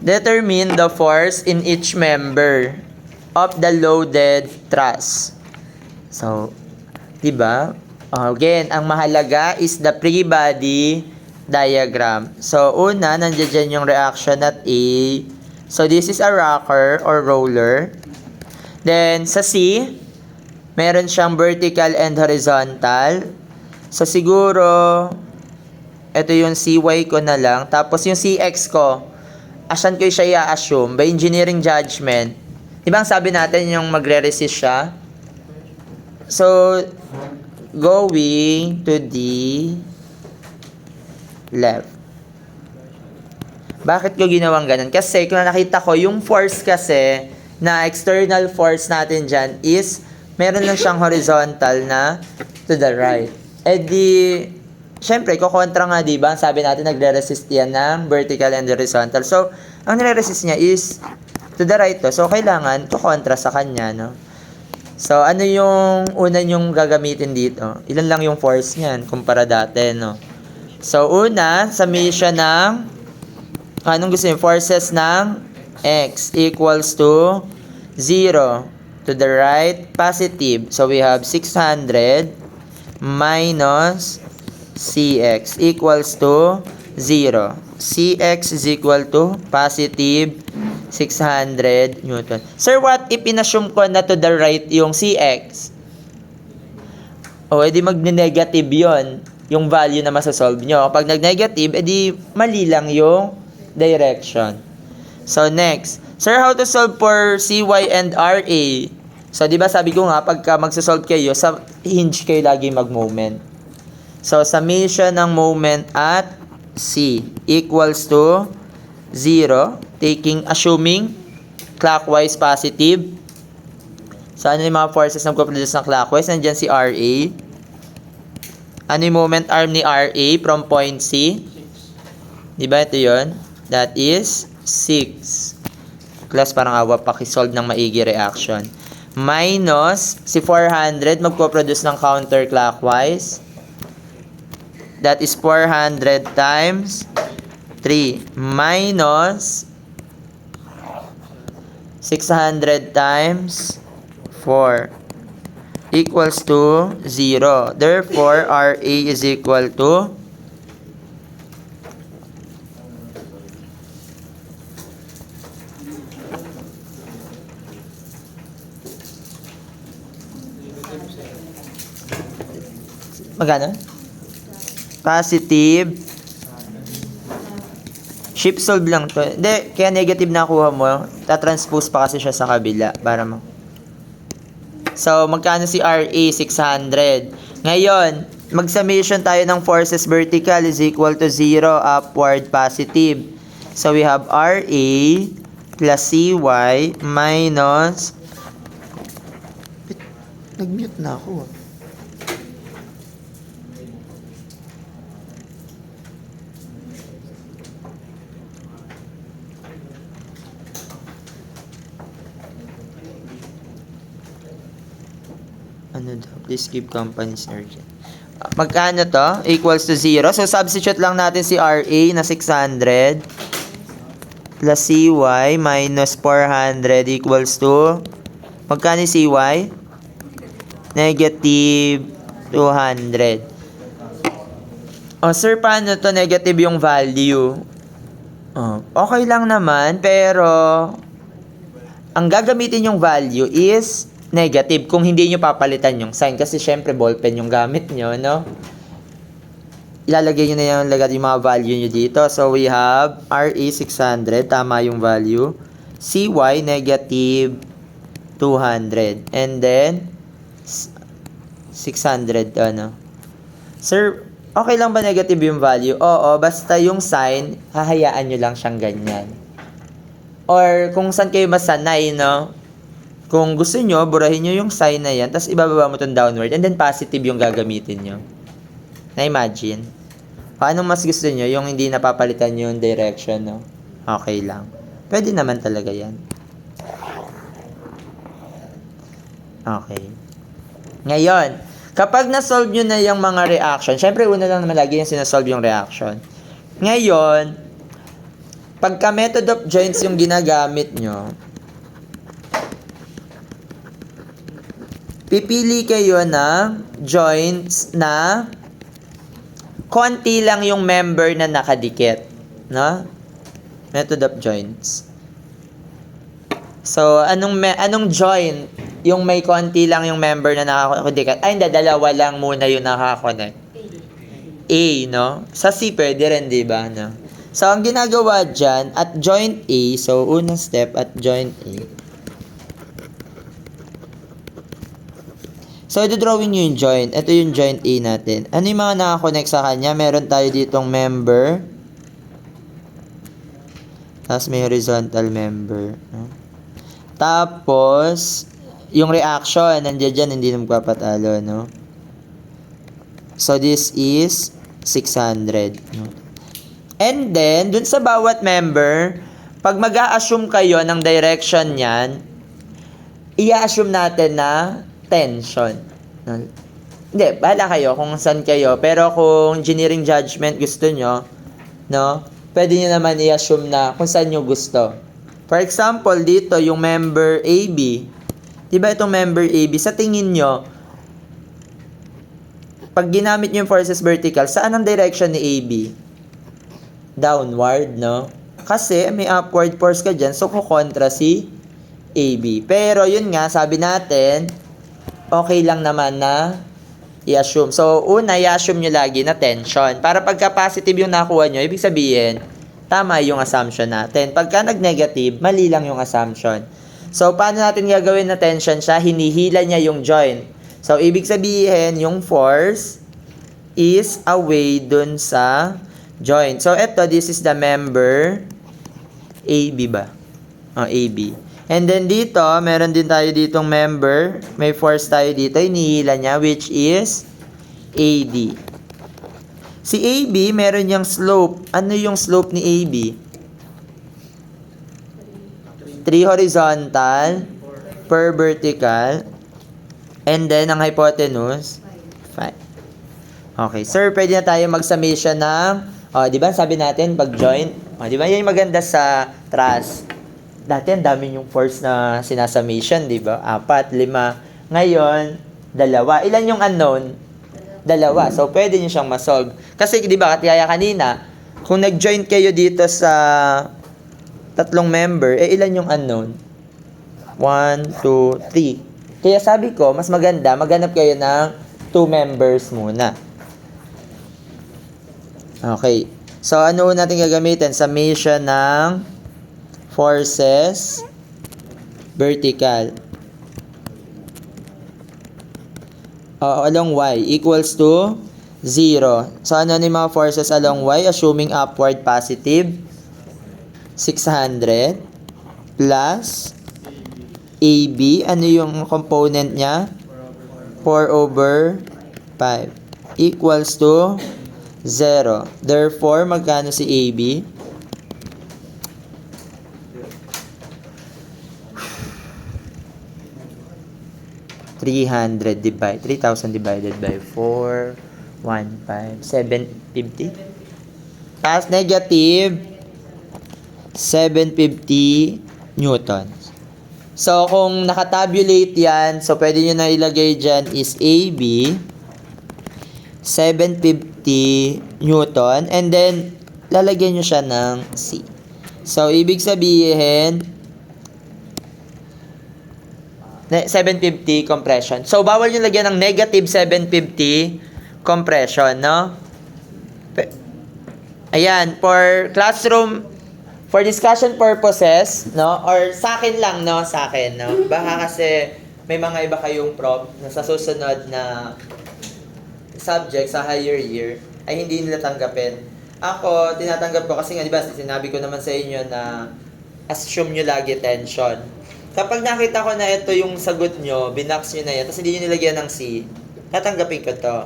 Determine the force in each member of the loaded truss. So, diba? Again, ang mahalaga is the free body diagram. So, una, nandiyan dyan yung reaction at A. So, this is a rocker or roller. Then, sa C, meron siyang vertical and horizontal. So, siguro, ito yung CY ko na lang. Tapos, yung CX ko, asan ko siya i-assume? By engineering judgment. Diba ang sabi natin yung magre-resist siya? So, going to the left. Bakit ko ginawang ganun? Kasi kung nakita ko, yung force kasi na external force natin dyan is meron lang siyang horizontal na to the right. Eh di, syempre, kukontra nga, diba? Sabi natin, nagre-resist yan ng vertical and horizontal. So, ang nire-resist niya is to the right to. So, kailangan kukontra sa kanya, no? So, ano yung una yung gagamitin dito? Ilan lang yung force niyan kumpara dati, no? So, una, summation ng anong gusto niyo? Forces ng X equals to 0. To the right, positive. So, we have 600 minus Cx equals to 0. Cx is equal to positive 600 Newton. Sir, what if inassume ko na to the right yung Cx? O, edi magne-negative yon yung value na masasolve nyo. Kapag nag-negative, edi mali lang yung direction. So, next. Sir, how to solve for Cy and Ra? So, di ba sabi ko nga, pagka magsasolve kayo, sa hinge kayo lagi mag-moment. So, summation ng moment at C equals to 0. Assuming clockwise positive. So, ano yung mga forces na magpaproduce ng clockwise? Nandiyan si Ra. Ano yung moment arm ni Ra from point C? Diba ito yun? That is 6. Class, parang awa pakisolve ng maigi reaction. Minus si 400 magpaproduce ng counterclockwise. That is 400 times 3 minus 600 times 4 equals to 0. Therefore, Ra is equal to magkano? Positive. Shift solve lang to. Hindi, kaya negative na kuha mo. Tatranspose pa kasi siya sa kabila. Para mo. So, magkano si Ra? 600. Ngayon, mag-summation tayo ng forces vertical is equal to 0, upward, positive. So, we have Ra plus Cy minus... Nag-mute na ako. Ano daw? Please give companies urgent. Magkano to? Equals to 0. So, substitute lang natin si Ra na 600 plus Cy minus 400 equals to magkano Cy? Negative 200. Oh, sir, paano to negative yung value? Oh, okay lang naman, pero ang gagamitin yung value is negative kung hindi nyo papalitan yung sign. Kasi syempre ballpen yung gamit nyo, no? Ilalagay nyo na yung mga value nyo dito. So, we have Ra 600. Tama yung value. Cy negative 200. And then, 600, ano? Sir, okay lang ba negative yung value? Oo, basta yung sign, hahayaan nyo lang siyang ganyan. Or, kung saan kayo masanay, no? Kung gusto nyo, burahin nyo yung sign na yan, tapos ibababa mo itong downward, and then positive yung gagamitin nyo. Na-imagine? Paano mas gusto nyo? Yung hindi napapalitan yung direction, no? Okay lang. Pwede naman talaga yan. Okay. Ngayon, kapag na-solve nyo na yung mga reaction, syempre una lang naman lagi yung sinasolve yung reaction. Ngayon, Pagka method of joints yung ginagamit nyo, pipili kayo ng joints na konti lang yung member na nakadikit. No? Method of joints. So, anong joint yung may konti lang yung member na nakakadikit? Ay, hindi, dalawa lang muna yung nakakonect. A, no? Sa C, pwede rin, di ba? No? So, ang ginagawa dyan, at joint A, so, unang step, at joint A. So, drawing nyo yung joint. Ito yung joint A natin. Ano yung mga nakakonect sa kanya? Meron tayo ditong member. Tapos, may horizontal member. No? Tapos, yung reaction, nandiyan dyan, hindi na magpapatalo, no? So, this is 600, no? And then, dun sa bawat member, pag mag-a-assume kayo ng direction niyan, i-assume natin na tension. No? Hindi, bahala kayo kung saan kayo. Pero kung engineering judgment gusto nyo, no? Pwede nyo naman i-assume na kung saan nyo gusto. For example, dito, yung member AB. Diba itong member AB, sa tingin nyo, pag ginamit nyo yung forces vertical, saan ang direction ni AB? Downward, no? Kasi may upward force ka dyan, so kukontra si AB. Pero yun nga, sabi natin, okay lang naman na i-assume. So, una, i-assume nyo lagi na tension. Para pagka positive yung nakuha nyo, ibig sabihin, tama yung assumption natin. Pagka nag-negative, mali lang yung assumption. So, paano natin gagawin na tension siya? Hinihila niya yung joint. So, ibig sabihin, yung force is away dun sa joint. So, eto, this is the member AB ba? AB. And then dito, meron din tayo ditong member. May force tayo dito. Hinihila niya, which is AD. Si AB, meron niyang slope. Ano yung slope ni AB? 3 horizontal per vertical. And then, ang hypotenuse, 5. Okay. Sir, pwede na tayo mag-summation ng, di ba sabi natin, pag joint, di ba yan yung maganda sa truss. Dati, ang dami yung force na sinasummation, di ba? 4, 5. Ngayon, 2. Ilan yung unknown? 2. So, pwede nyo siyang masolve. Kasi, di ba, kaya kanina, kung nag-join kayo dito sa 3 member, ilan yung unknown? 1, 2, 3. Kaya sabi ko, mas maganda, maghanap kayo ng 2 members muna. Okay. So, ano natin gagamitin? Summation ng forces vertical. Along Y equals to 0. So, ano yung mga forces along Y? Assuming upward positive, 600 plus AB. Ano yung component niya? 4/5 equals to 0. Therefore, magkano si AB? $3,000 divided by 4, 1,500, 750. Tapos negative 750 newtons. So, kung nakatabulate yan, so pwede nyo na ilagay dyan is AB, 750 newton, and then, lalagyan nyo siya ng C. So, ibig sabihin, 750 compression. So, bawal nyo lagyan ng negative 750 compression, no? Ayan, for classroom, for discussion purposes, no? Or sa akin lang, no? Sa akin, no? Baka kasi may mga iba kayong prof na sa susunod na subject sa higher year ay hindi nila tanggapin. Ako, tinatanggap ko kasi nga, di ba, sinabi ko naman sa inyo na assume nyo lagi tension. Kapag nakita ko na ito yung sagot nyo, binox nyo na yan, tapos hindi nyo nilagyan ng C, tatanggapin ko to.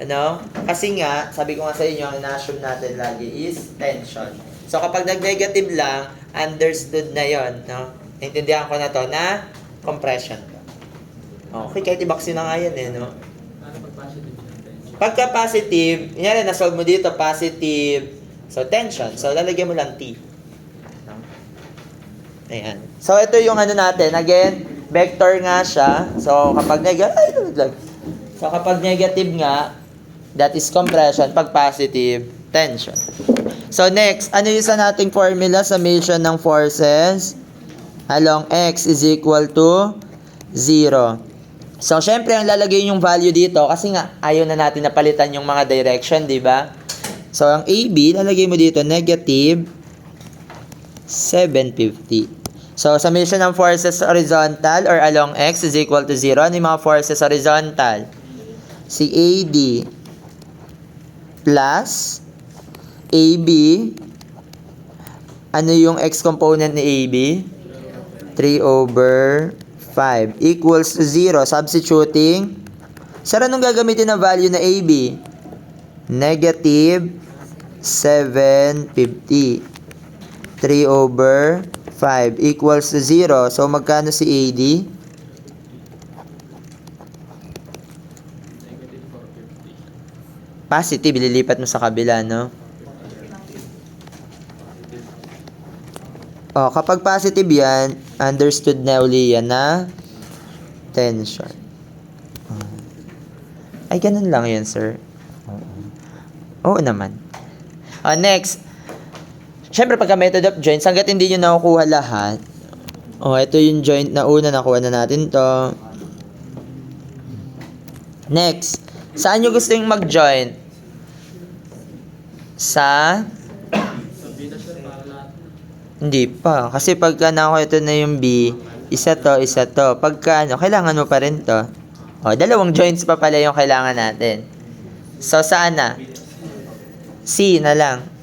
Ano? Kasi nga, sabi ko nga sa inyo, ang ina-assume natin lagi is tension. So, kapag nag-negative lang, understood na yon, no? Naintindihan ko na to na compression. Okay, kahit i-box yun na nga yan, no? Pagka positive, yan na, solve mo dito, positive, so tension. So, lalagyan mo lang T. Ayan. So, ito yung ano natin. Again, vector nga siya. So, kapag So, kapag negative nga, that is compression. Pag positive, tension. So, next, ano yung isa nating formula? Summation ng forces along x is equal to 0. So, syempre, ang lalagay yung value dito kasi nga, ayaw na natin napalitan yung mga direction, di ba? So, ang AB, lalagay mo dito, negative 750. So, summation ng forces horizontal or along x is equal to 0. Ano yung mga forces horizontal? Si AD plus AB. Ano yung x component ni AB? 3 over 5 equals to 0. Substituting. Saan anong gagamitin na value na AB? Negative 750. 3 over 5 equals to 0. So, magkano si AD? Positive. Ililipat mo sa kabila, no? Oh, kapag positive yan, understood na uli yan na tension. Ay, ganun lang yan, sir. Oo naman. Next. Siyempre, pagka method of joints, hanggat hindi nyo nakukuha lahat, ito yung joint na una, nakuha na natin to. Next, saan nyo gusto yung mag-joint? Sa? Hindi pa. Kasi pagka nakuha ito na yung B, isa to. Pagka kailangan mo pa rin to. Dalawang joints pa pala yung kailangan natin. So, saan na? C na lang.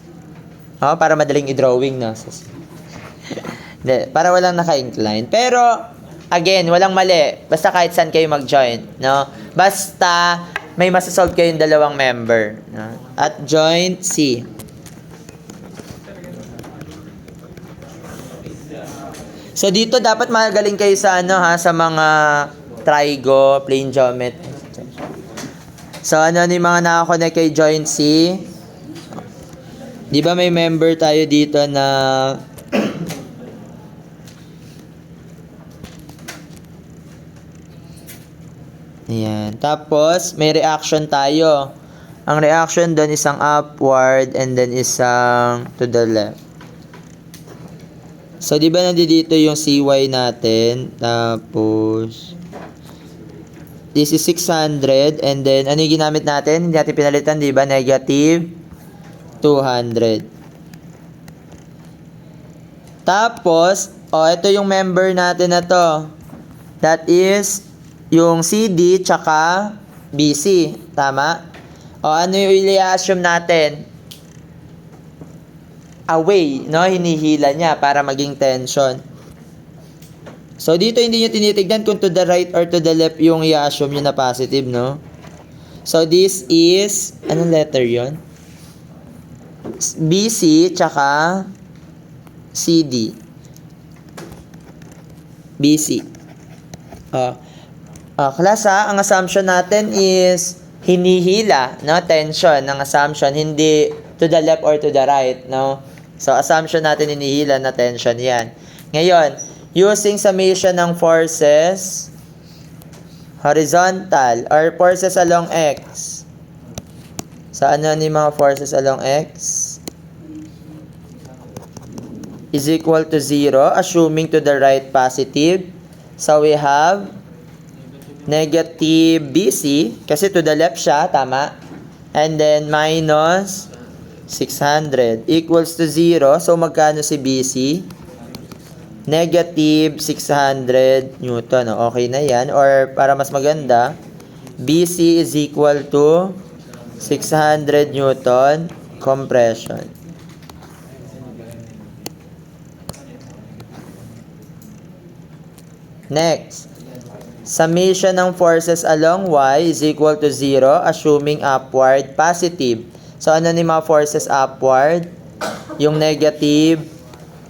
Para madaling i-drawing, no? Para walang naka-incline. Pero, again, walang mali. Basta kahit saan kayo mag-join, no? Basta may masasolve kayong dalawang member, no? At joint C. So, dito dapat magaling kayo sa sa mga trigo, plane geometry. So, ano yung mga nakakonect kay joint C? Di ba may member tayo dito na ayan. Tapos, may reaction tayo. Ang reaction doon isang upward and then isang to the left. So, di ba nandito yung CY natin? Tapos, this is 600 and then, ano yung ginamit natin? Hindi natin pinalitan, di ba? Negative 200. Tapos, ito yung member natin na to. That is yung CD tsaka BC. Tama? Ano yung i-assume natin? Away, no? Hinihila niya para maging tension. So, dito hindi nyo tinitignan kung to the right or to the left yung i-assume nyo na positive, no? So, this is, anong letter yon? BC tsaka CD. BC. Class ang assumption natin is hinihila, no? Tension ng assumption, hindi to the left or to the right, no? So, assumption natin hinihila na tension yan. Ngayon, using summation ng forces horizontal or forces along X. So, ano yung mga forces along X? Is equal to 0, assuming to the right positive. So, we have negative BC, kasi to the left siya, tama? And then, minus 600 equals to 0. So, magkano si BC? Negative 600 Newton. Okay na yan. Or, para mas maganda, BC is equal to 600 Newton compression. Next, summation ng forces along Y is equal to 0, assuming upward positive. So, ano ni mga forces upward? Yung negative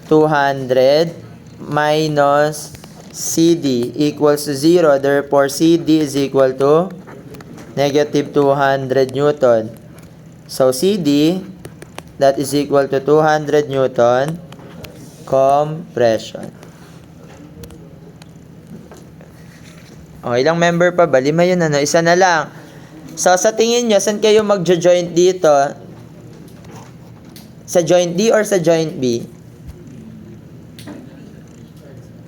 200 minus CD equals to 0. Therefore, CD is equal to negative 200 Newton. So, CD, that is equal to 200 Newton compression. O, ilang member pa ba? 5 yun, ano? Isa na lang. So, sa tingin nyo, saan kayo magjo-joint dito? Sa joint D or sa joint B?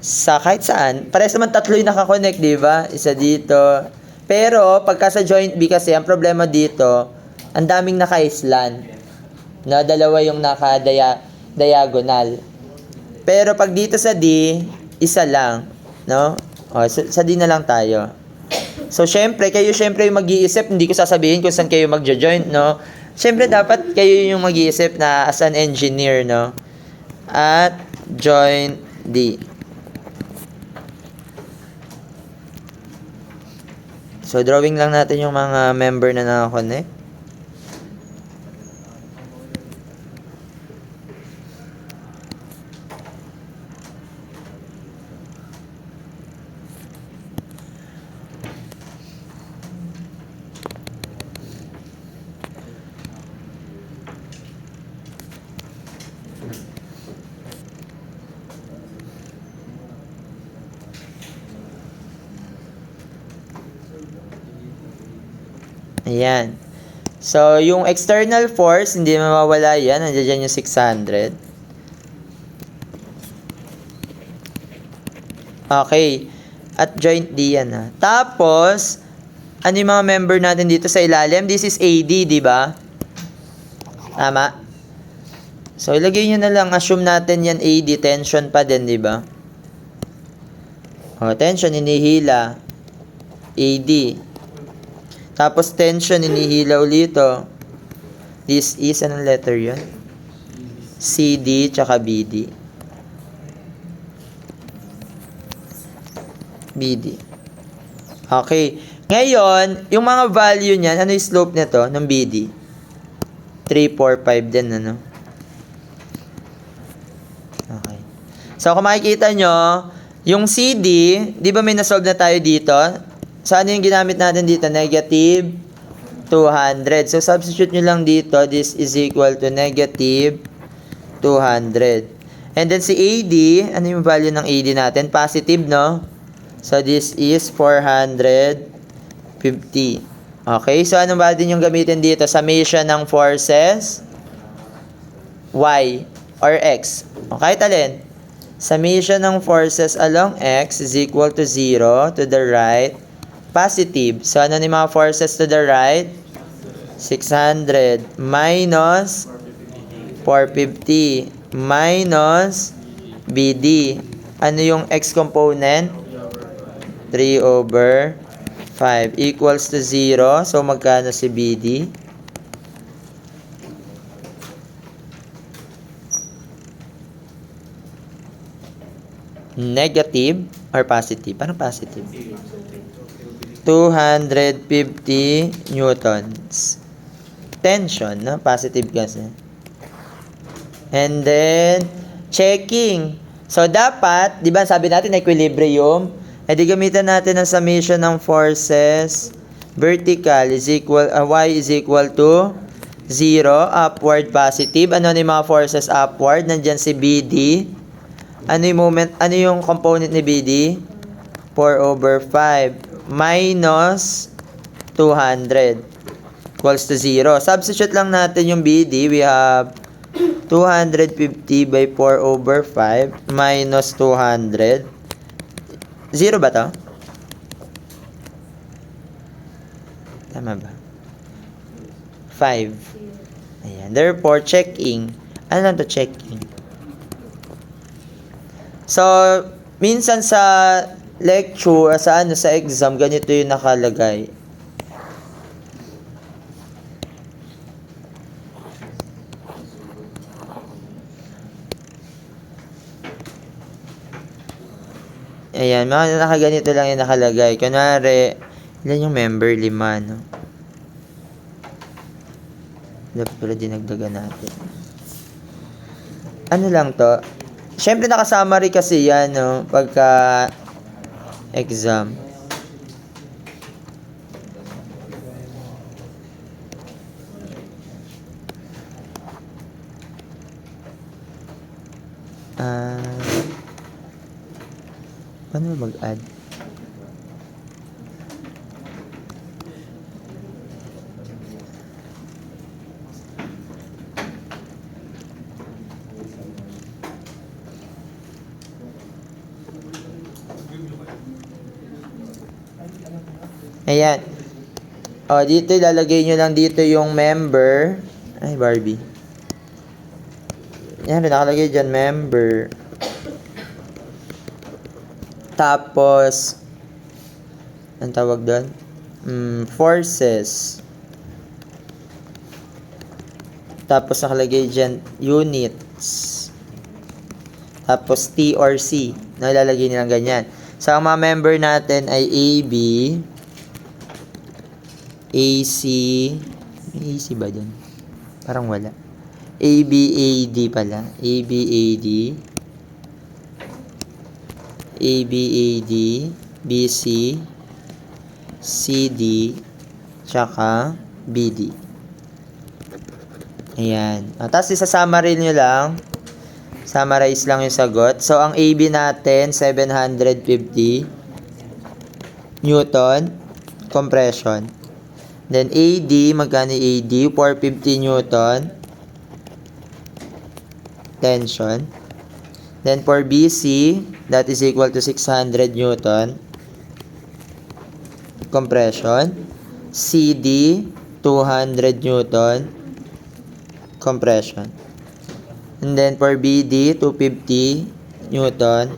Sa kahit saan. Parehas naman tatlo yung nakakonect, di ba? Isa dito. Pero, pagka sa joint B kasi, ang problema dito, ang daming naka-island. Na dalawa yung naka-diagonal. Pero, pag dito sa D, isa lang. No? O, sa D na lang tayo. So, kayo syempre yung mag-iisip, hindi ko sasabihin kung saan kayo magjo-joint, no? Syempre, dapat kayo yung mag-iisip na as an engineer, no? At joint D. So, drawing lang natin yung mga member na nakakonect. Ayan. So, yung external force, hindi mawawala yan. Nandiyan dyan yung 600. Okay. At joint D yan, ha. Tapos, ano yung mga member natin dito sa ilalim? This is AD, di ba? Tama? So, ilagay nyo na lang. Assume natin yan AD. Tension pa din, di ba? O, tension, hinihila. AD. Tapos tension, inihila ulito. This is, anong letter yun? CD, tsaka BD. BD. Okay. Ngayon, yung mga value niyan, ano yung slope nito ng BD? 3, 4, 5 din, ano? Okay. So, kung makikita nyo, yung CD, di ba may nasolve na tayo dito? Saan yung ginamit natin dito? Negative 200. So, substitute nyo lang dito. This is equal to negative 200. And then, si AD, ano yung value ng AD natin? Positive, no? So, this is 450. Okay? So, anong value yung gamitin dito? Summation ng forces Y or X. Okay, talin? Summation ng forces along X is equal to 0 to the right. Positive. So, ano ni mga forces to the right? 600 minus 450 minus BD. Ano yung X component? 3 over 5 equals to 0. So, magkano si BD? Negative or positive? Parang positive. 250 newtons. Tension, no? Positive kasi. And then, checking. So, dapat, di ba sabi natin equilibrium? E di gamitan natin ang summation ng forces vertical is equal, y is equal to 0, upward positive. Ano ni mga forces upward? Nandyan si BD. Ano yung component ni BD? 4 over 5 minus 200 equals to 0. Substitute lang natin yung BD. We have 250 by 4 over 5 minus 200. 0 ba to? Tama ba? 5. Ayan. Therefore, checking. Ano lang to checking? So, minsan sa lecture, sa exam, ganito yung nakalagay. Ayan, mga nakaganito lang yung nakalagay. Kunwari, ilan yung member? 5, no? Dapat pala dinagdagan natin. Ano lang to? Siyempre nakasummary kasi yan, no? Pagka exam. Paano mag-add? Ayan. O, dito ilalagay nyo lang dito yung member. Ay, Barbie. Yan, nakalagay dyan, member. Tapos, ang tawag doon? Forces. Tapos, nakalagay dyan, units. Tapos, T or C. Nalalagay nilang ganyan. So, ang mga member natin ay AB, AC, may AC ba dun? Parang wala. ABAD pala. ABAD, ABAD, BC, CD, tsaka BD. Ayan. Tapos, isa-summary nyo lang. Summarize lang yung sagot. So, ang AB natin, 750 Newton compression. Then, AD, magkano AD? 450 Newton tension. Then, for BC, that is equal to 600 Newton compression. CD, 200 Newton compression. And then for BD, 250 Newton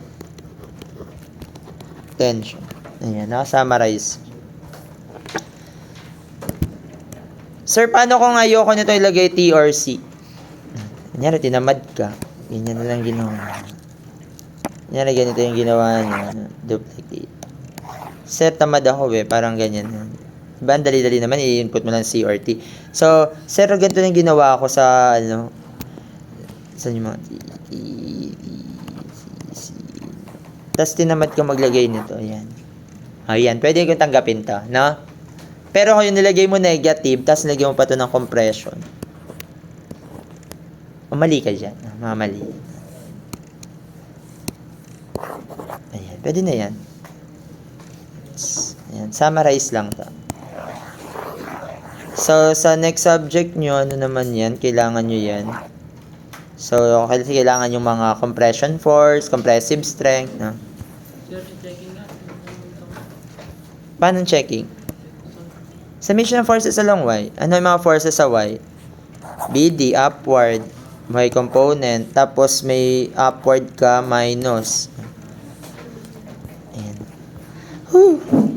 tension. Ayan, naka-summarize. Sir, paano kung ayoko nito ilagay T or C? Kunyari, tinamad ka. Ganyan na lang ginawa. Kunyari, ganito yung ginawa niya. Duplicate. Sir, tamad ako parang ganyan. Diba, ang dali-dali naman, i-input mo lang C or T. So, sir, ganito yung ginawa ko sa, saan yung mga tapos tinamad ka maglagay nito. Ayan. Ayan. Pwede kong tanggapin to. No? Pero kung yung nilagay mo negative, tapos nilagay mo pa to ng compression, mali ka dyan. Mamali. Ayan. Pwede na yan. Ayan. Summarize lang to. So, sa next subject nyo, ano naman yan? Kailangan nyo yan. So, kailangan yung mga compression force, compressive strength, no? Paano checking? Summation of forces along Y. Ano yung mga forces sa Y? BD, upward, may component, tapos may upward ka minus. Ayan. Whew.